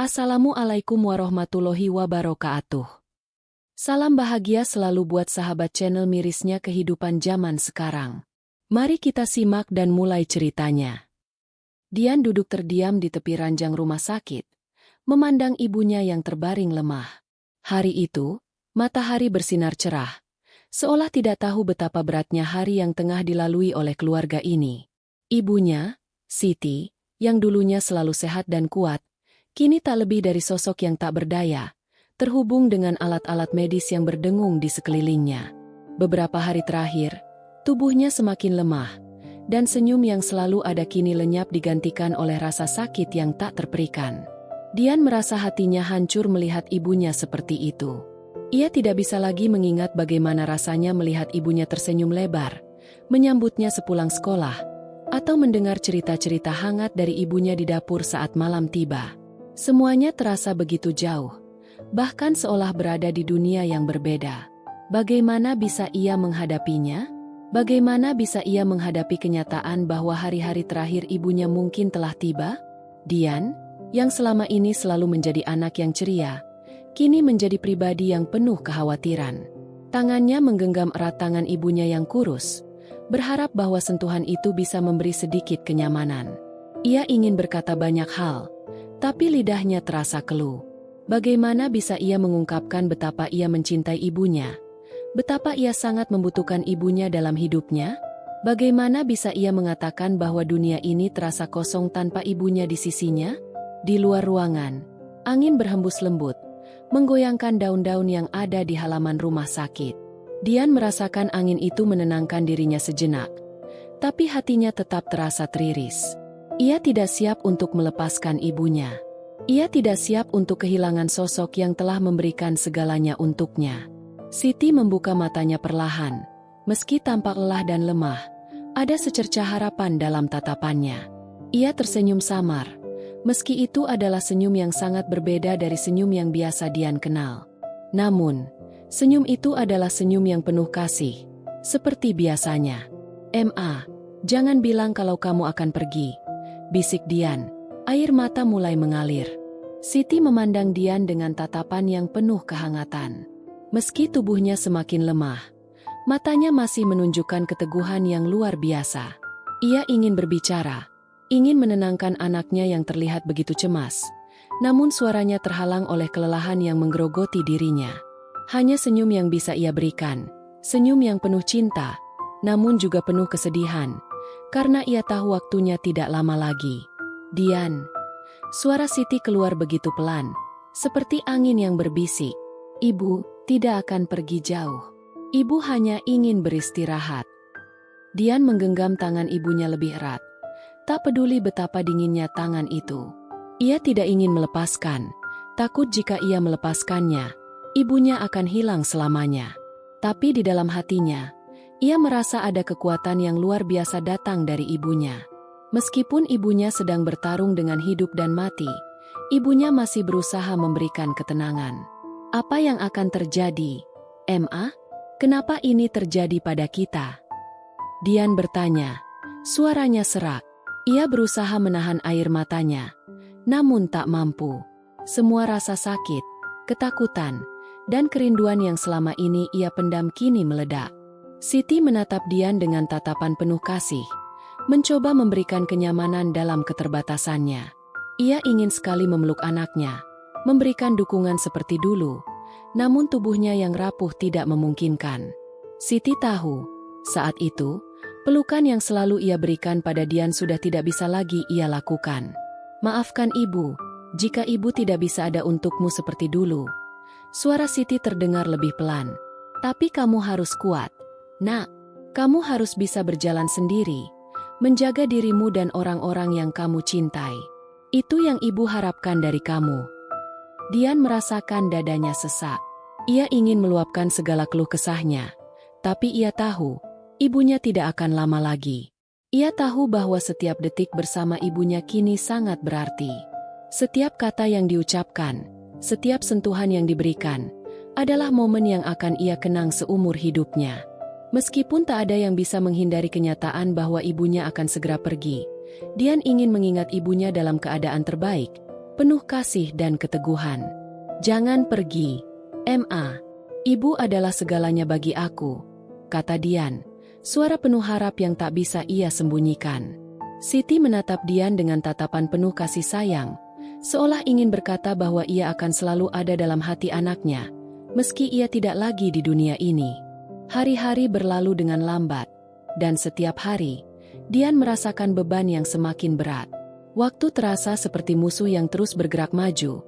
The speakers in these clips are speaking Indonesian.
Assalamualaikum warahmatullahi wabarakatuh. Salam bahagia selalu buat sahabat channel mirisnya kehidupan zaman sekarang. Mari kita simak dan mulai ceritanya. Dian duduk terdiam di tepi ranjang rumah sakit, memandang ibunya yang terbaring lemah. Hari itu, matahari bersinar cerah, seolah tidak tahu betapa beratnya hari yang tengah dilalui oleh keluarga ini. Ibunya, Siti, yang dulunya selalu sehat dan kuat, kini tak lebih dari sosok yang tak berdaya, terhubung dengan alat-alat medis yang berdengung di sekelilingnya. Beberapa hari terakhir, tubuhnya semakin lemah, dan senyum yang selalu ada kini lenyap digantikan oleh rasa sakit yang tak terperikan. Dian merasa hatinya hancur melihat ibunya seperti itu. Ia tidak bisa lagi mengingat bagaimana rasanya melihat ibunya tersenyum lebar, menyambutnya sepulang sekolah, atau mendengar cerita-cerita hangat dari ibunya di dapur saat malam tiba. Semuanya terasa begitu jauh, bahkan seolah berada di dunia yang berbeda. Bagaimana bisa ia menghadapinya? Bagaimana bisa ia menghadapi kenyataan bahwa hari-hari terakhir ibunya mungkin telah tiba? Dian, yang selama ini selalu menjadi anak yang ceria, kini menjadi pribadi yang penuh kekhawatiran. Tangannya menggenggam erat tangan ibunya yang kurus, berharap bahwa sentuhan itu bisa memberi sedikit kenyamanan. Ia ingin berkata banyak hal, tapi lidahnya terasa keluh. Bagaimana bisa ia mengungkapkan betapa ia mencintai ibunya? Betapa ia sangat membutuhkan ibunya dalam hidupnya? Bagaimana bisa ia mengatakan bahwa dunia ini terasa kosong tanpa ibunya di sisinya? Di luar ruangan, angin berhembus lembut, menggoyangkan daun-daun yang ada di halaman rumah sakit. Dian merasakan angin itu menenangkan dirinya sejenak, tapi hatinya tetap terasa teriris. Ia tidak siap untuk melepaskan ibunya. Ia tidak siap untuk kehilangan sosok yang telah memberikan segalanya untuknya. Siti membuka matanya perlahan. Meski tampak lelah dan lemah, ada secercah harapan dalam tatapannya. Ia tersenyum samar, meski itu adalah senyum yang sangat berbeda dari senyum yang biasa Dian kenal. Namun, senyum itu adalah senyum yang penuh kasih. Seperti biasanya. "Ma, jangan bilang kalau kamu akan pergi," bisik Dian. Air mata mulai mengalir. Siti memandang Dian dengan tatapan yang penuh kehangatan. Meski tubuhnya semakin lemah, matanya masih menunjukkan keteguhan yang luar biasa. Ia ingin berbicara, ingin menenangkan anaknya yang terlihat begitu cemas. Namun suaranya terhalang oleh kelelahan yang menggerogoti dirinya. Hanya senyum yang bisa ia berikan, senyum yang penuh cinta, namun juga penuh kesedihan, karena ia tahu waktunya tidak lama lagi. "Dian." Suara Siti keluar begitu pelan, seperti angin yang berbisik. "Ibu tidak akan pergi jauh. Ibu hanya ingin beristirahat." Dian menggenggam tangan ibunya lebih erat. Tak peduli betapa dinginnya tangan itu. Ia tidak ingin melepaskan, takut jika ia melepaskannya, ibunya akan hilang selamanya. Tapi di dalam hatinya, ia merasa ada kekuatan yang luar biasa datang dari ibunya. Meskipun ibunya sedang bertarung dengan hidup dan mati, ibunya masih berusaha memberikan ketenangan. "Apa yang akan terjadi, Ma? Kenapa ini terjadi pada kita?" Dian bertanya. Suaranya serak. Ia berusaha menahan air matanya, namun tak mampu. Semua rasa sakit, ketakutan, dan kerinduan yang selama ini ia pendam kini meledak. Siti menatap Dian dengan tatapan penuh kasih, mencoba memberikan kenyamanan dalam keterbatasannya. Ia ingin sekali memeluk anaknya, memberikan dukungan seperti dulu, namun tubuhnya yang rapuh tidak memungkinkan. Siti tahu, saat itu, pelukan yang selalu ia berikan pada Dian sudah tidak bisa lagi ia lakukan. "Maafkan ibu, jika ibu tidak bisa ada untukmu seperti dulu." Suara Siti terdengar lebih pelan. "Tapi kamu harus kuat, Nak. Kamu harus bisa berjalan sendiri, menjaga dirimu dan orang-orang yang kamu cintai. Itu yang ibu harapkan dari kamu." Dian merasakan dadanya sesak. Ia ingin meluapkan segala keluh kesahnya, tapi ia tahu, ibunya tidak akan lama lagi. Ia tahu bahwa setiap detik bersama ibunya kini sangat berarti. Setiap kata yang diucapkan, setiap sentuhan yang diberikan, adalah momen yang akan ia kenang seumur hidupnya. Meskipun tak ada yang bisa menghindari kenyataan bahwa ibunya akan segera pergi, Dian ingin mengingat ibunya dalam keadaan terbaik, penuh kasih dan keteguhan. "Jangan pergi, Ma. Ibu adalah segalanya bagi aku," kata Dian, suara penuh harap yang tak bisa ia sembunyikan. Siti menatap Dian dengan tatapan penuh kasih sayang, seolah ingin berkata bahwa ia akan selalu ada dalam hati anaknya, meski ia tidak lagi di dunia ini. Hari-hari berlalu dengan lambat, dan setiap hari, Dian merasakan beban yang semakin berat. Waktu terasa seperti musuh yang terus bergerak maju,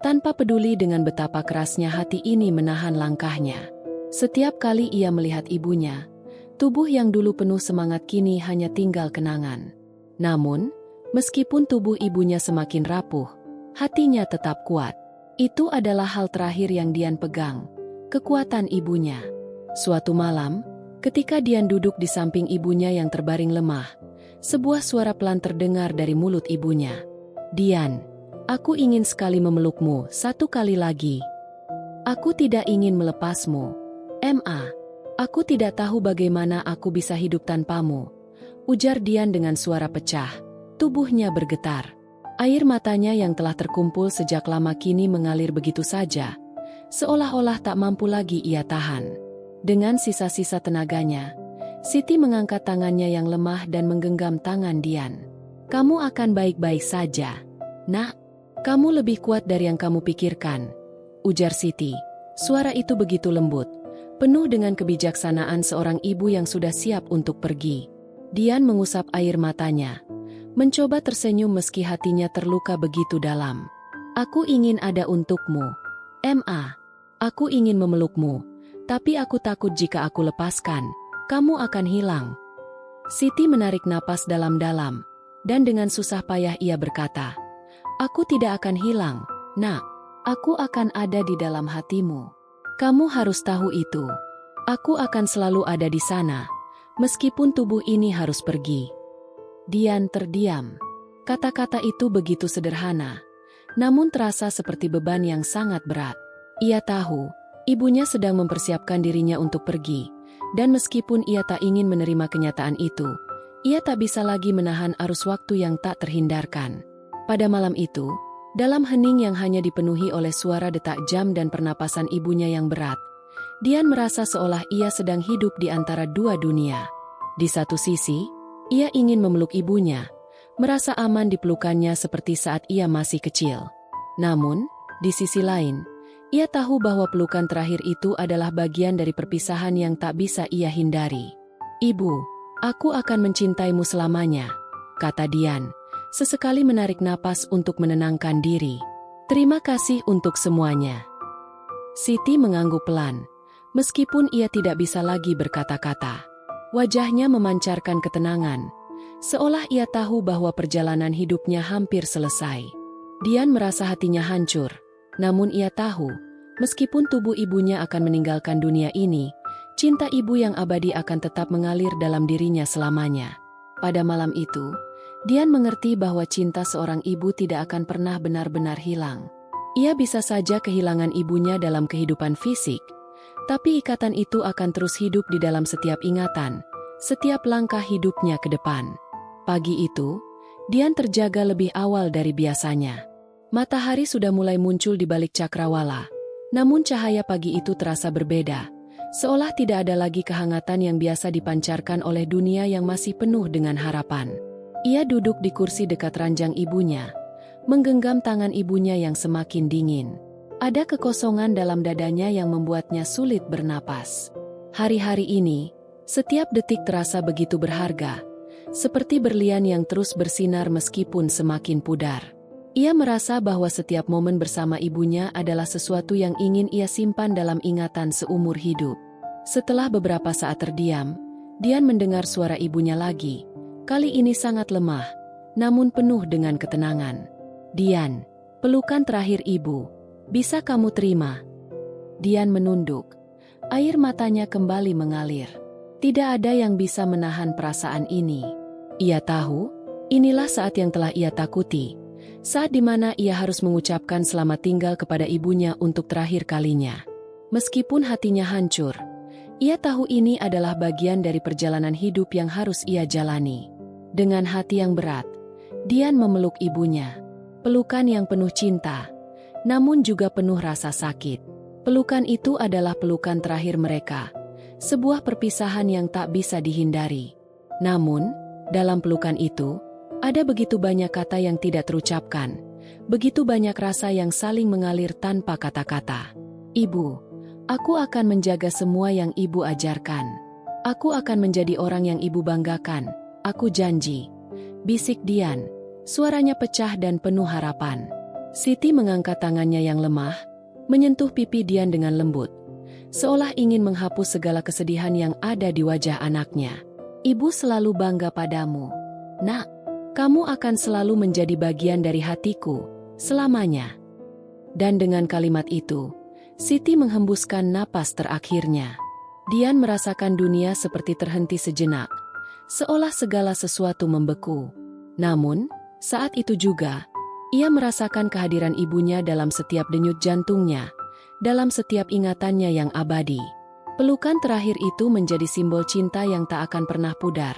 tanpa peduli dengan betapa kerasnya hati ini menahan langkahnya. Setiap kali ia melihat ibunya, tubuh yang dulu penuh semangat kini hanya tinggal kenangan. Namun, meskipun tubuh ibunya semakin rapuh, hatinya tetap kuat. Itu adalah hal terakhir yang Dian pegang, kekuatan ibunya. Suatu malam, ketika Dian duduk di samping ibunya yang terbaring lemah, sebuah suara pelan terdengar dari mulut ibunya. "Dian, aku ingin sekali memelukmu satu kali lagi. Aku tidak ingin melepasmu. Ma, aku tidak tahu bagaimana aku bisa hidup tanpamu," ujar Dian dengan suara pecah. Tubuhnya bergetar. Air matanya yang telah terkumpul sejak lama kini mengalir begitu saja, seolah-olah tak mampu lagi ia tahan. Dengan sisa-sisa tenaganya, Siti mengangkat tangannya yang lemah dan menggenggam tangan Dian. "Kamu akan baik-baik saja, Nak. Kamu lebih kuat dari yang kamu pikirkan," ujar Siti. Suara itu begitu lembut, penuh dengan kebijaksanaan seorang ibu yang sudah siap untuk pergi. Dian mengusap air matanya, mencoba tersenyum meski hatinya terluka begitu dalam. "Aku ingin ada untukmu, Ma. Aku ingin memelukmu, tapi aku takut jika aku lepaskan, kamu akan hilang." Siti menarik napas dalam-dalam, dan dengan susah payah ia berkata, "Aku tidak akan hilang, Nak. Aku akan ada di dalam hatimu. Kamu harus tahu itu. Aku akan selalu ada di sana, meskipun tubuh ini harus pergi." Dian terdiam. Kata-kata itu begitu sederhana, namun terasa seperti beban yang sangat berat. Ia tahu, ibunya sedang mempersiapkan dirinya untuk pergi, dan meskipun ia tak ingin menerima kenyataan itu, ia tak bisa lagi menahan arus waktu yang tak terhindarkan. Pada malam itu, dalam hening yang hanya dipenuhi oleh suara detak jam dan pernapasan ibunya yang berat, Dian merasa seolah ia sedang hidup di antara dua dunia. Di satu sisi, ia ingin memeluk ibunya, merasa aman di pelukannya seperti saat ia masih kecil. Namun, di sisi lain, ia tahu bahwa pelukan terakhir itu adalah bagian dari perpisahan yang tak bisa ia hindari. "Ibu, aku akan mencintaimu selamanya," kata Dian, sesekali menarik napas untuk menenangkan diri. "Terima kasih untuk semuanya." Siti mengangguk pelan, meskipun ia tidak bisa lagi berkata-kata. Wajahnya memancarkan ketenangan, seolah ia tahu bahwa perjalanan hidupnya hampir selesai. Dian merasa hatinya hancur. Namun ia tahu, meskipun tubuh ibunya akan meninggalkan dunia ini, cinta ibu yang abadi akan tetap mengalir dalam dirinya selamanya. Pada malam itu, Dian mengerti bahwa cinta seorang ibu tidak akan pernah benar-benar hilang. Ia bisa saja kehilangan ibunya dalam kehidupan fisik, tapi ikatan itu akan terus hidup di dalam setiap ingatan, setiap langkah hidupnya ke depan. Pagi itu, Dian terjaga lebih awal dari biasanya. Matahari sudah mulai muncul di balik cakrawala, namun cahaya pagi itu terasa berbeda, seolah tidak ada lagi kehangatan yang biasa dipancarkan oleh dunia yang masih penuh dengan harapan. Ia duduk di kursi dekat ranjang ibunya, menggenggam tangan ibunya yang semakin dingin. Ada kekosongan dalam dadanya yang membuatnya sulit bernapas. Hari-hari ini, setiap detik terasa begitu berharga, seperti berlian yang terus bersinar meskipun semakin pudar. Ia merasa bahwa setiap momen bersama ibunya adalah sesuatu yang ingin ia simpan dalam ingatan seumur hidup. Setelah beberapa saat terdiam, Dian mendengar suara ibunya lagi. Kali ini sangat lemah, namun penuh dengan ketenangan. "Dian, pelukan terakhir ibu. Bisa kamu terima?" Dian menunduk. Air matanya kembali mengalir. Tidak ada yang bisa menahan perasaan ini. Ia tahu, inilah saat yang telah ia takuti. Saat di mana ia harus mengucapkan selamat tinggal kepada ibunya untuk terakhir kalinya. Meskipun hatinya hancur, ia tahu ini adalah bagian dari perjalanan hidup yang harus ia jalani. Dengan hati yang berat, Dian memeluk ibunya. Pelukan yang penuh cinta, namun juga penuh rasa sakit. Pelukan itu adalah pelukan terakhir mereka, sebuah perpisahan yang tak bisa dihindari. Namun, dalam pelukan itu, ada begitu banyak kata yang tidak terucapkan, begitu banyak rasa yang saling mengalir tanpa kata-kata. Ibu, aku akan menjaga semua yang ibu ajarkan. Aku akan menjadi orang yang ibu banggakan, aku janji. Bisik Dian, suaranya pecah dan penuh harapan. Siti mengangkat tangannya yang lemah, menyentuh pipi Dian dengan lembut, seolah ingin menghapus segala kesedihan yang ada di wajah anaknya. Ibu selalu bangga padamu. Nak, kamu akan selalu menjadi bagian dari hatiku, selamanya. Dan dengan kalimat itu, Siti menghembuskan napas terakhirnya. Dian merasakan dunia seperti terhenti sejenak, seolah segala sesuatu membeku. Namun, saat itu juga, ia merasakan kehadiran ibunya dalam setiap denyut jantungnya, dalam setiap ingatannya yang abadi. Pelukan terakhir itu menjadi simbol cinta yang tak akan pernah pudar,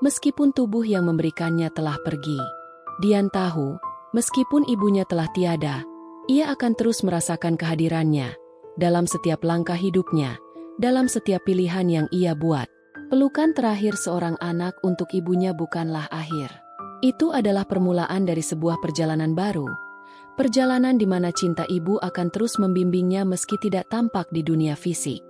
meskipun tubuh yang memberikannya telah pergi. Dian tahu, meskipun ibunya telah tiada, ia akan terus merasakan kehadirannya, dalam setiap langkah hidupnya, dalam setiap pilihan yang ia buat. Pelukan terakhir seorang anak untuk ibunya bukanlah akhir. Itu adalah permulaan dari sebuah perjalanan baru. Perjalanan di mana cinta ibu akan terus membimbingnya meski tidak tampak di dunia fisik.